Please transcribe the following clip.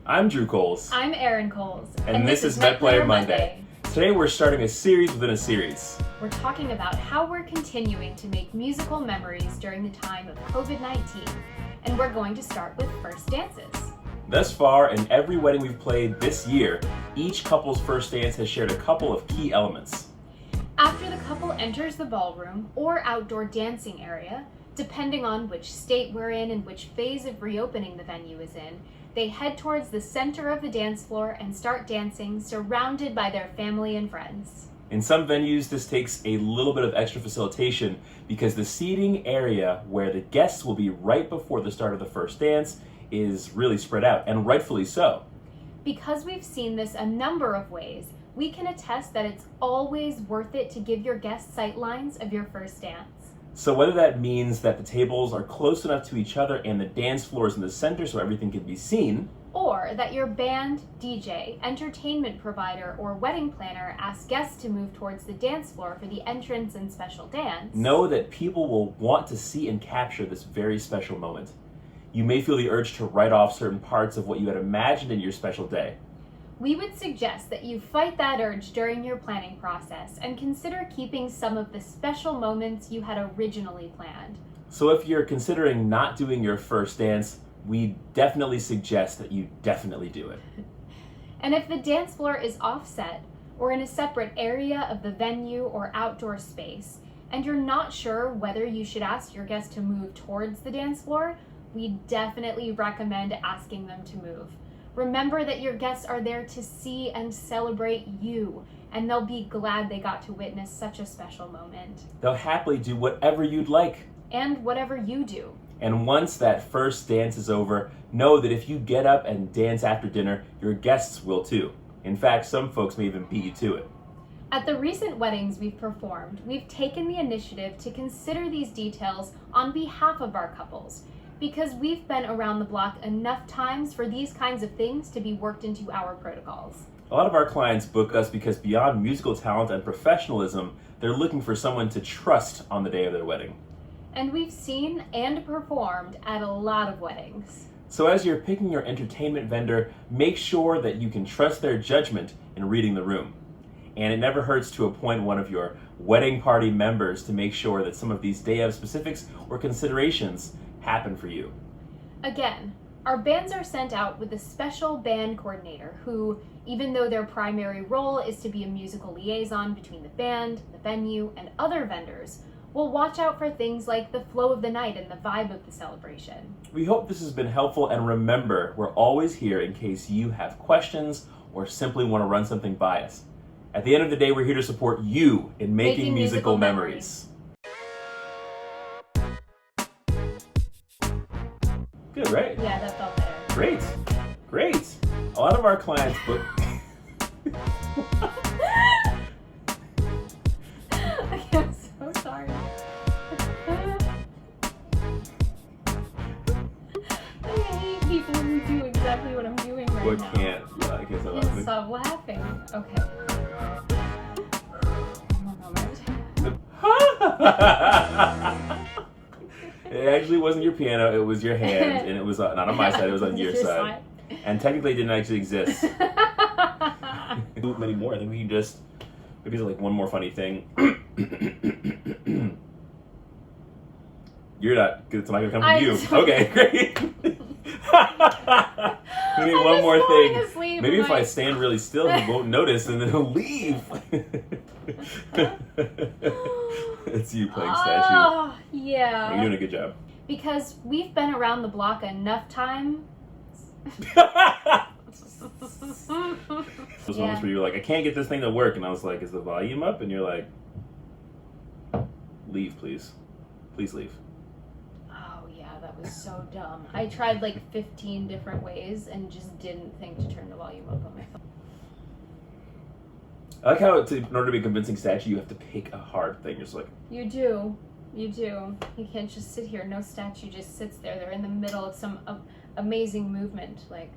I'm Drew Coles. I'm Erin Coles. And this is Met Player Monday. Today we're starting a series within a series. We're talking about how we're continuing to make musical memories during the time of COVID-19. And we're going to start with first dances. Thus far, in every wedding we've played this year, each couple's first dance has shared a couple of key elements. After the couple enters the ballroom or outdoor dancing area, depending on which state we're in and which phase of reopening the venue is in, they head towards the center of the dance floor and start dancing, surrounded by their family and friends. In some venues, this takes a little bit of extra facilitation because the seating area where the guests will be right before the start of the first dance is really spread out, and rightfully so. Because we've seen this a number of ways, we can attest that it's always worth it to give your guests sight lines of your first dance. So whether that means that the tables are close enough to each other and the dance floor is in the center so everything can be seen, or that your band, DJ, entertainment provider, or wedding planner asks guests to move towards the dance floor for the entrance and special dance, know that people will want to see and capture this very special moment. You may feel the urge to write off certain parts of what you had imagined in your special day. We would suggest that you fight that urge during your planning process and consider keeping some of the special moments you had originally planned. So if you're considering not doing your first dance, we definitely suggest that you definitely do it. And if the dance floor is offset or in a separate area of the venue or outdoor space, and you're not sure whether you should ask your guests to move towards the dance floor, we definitely recommend asking them to move. Remember that your guests are there to see and celebrate you, and they'll be glad they got to witness such a special moment. They'll happily do whatever you'd like. And whatever you do. And once that first dance is over, know that if you get up and dance after dinner, your guests will too. In fact, some folks may even beat you to it. At the recent weddings we've performed, we've taken the initiative to consider these details on behalf of our couples, because we've been around the block enough times for these kinds of things to be worked into our protocols. A lot of our clients book us because beyond musical talent and professionalism, they're looking for someone to trust on the day of their wedding. And we've seen and performed at a lot of weddings. So as you're picking your entertainment vendor, make sure that you can trust their judgment in reading the room. And it never hurts to appoint one of your wedding party members to make sure that some of these day of specifics or considerations happen for you. Again, our bands are sent out with a special band coordinator who, even though their primary role is to be a musical liaison between the band, the venue, and other vendors, will watch out for things like the flow of the night and the vibe of the celebration. We hope this has been helpful, and remember, we're always here in case you have questions or simply want to run something by us. At the end of the day, we're here to support you in making musical memories. Good, right? Yeah, that felt better. Great. Great. A lot of our clients book... I'm so sorry. I hate people who do exactly what I'm doing right What now. can't? Yeah, I guess I love it. Stop laughing. Okay. One moment. It actually wasn't your piano, it was your hand, and it was not on my side, it was on your side. And technically it didn't actually exist. Many more, I think we can just, maybe it's like one more funny thing. You're not, it's not gonna come from you. Okay, great. We need one more thing. Maybe if I stand really still, he won't notice and then he'll leave. It's you playing statue. Oh, yeah. You're doing a good job. Because we've been around the block enough times. Those moments where you're like, I can't get this thing to work, and I was like, is the volume up? And you're like, leave, please. Please leave. Oh yeah, that was so dumb. I tried like 15 different ways and just didn't think to turn the volume up on my phone. I like how, in order to be a convincing statue, you have to pick a hard thing. You're just like... You do. You do. You can't just sit here. No statue just sits there. They're in the middle of some amazing movement. Like...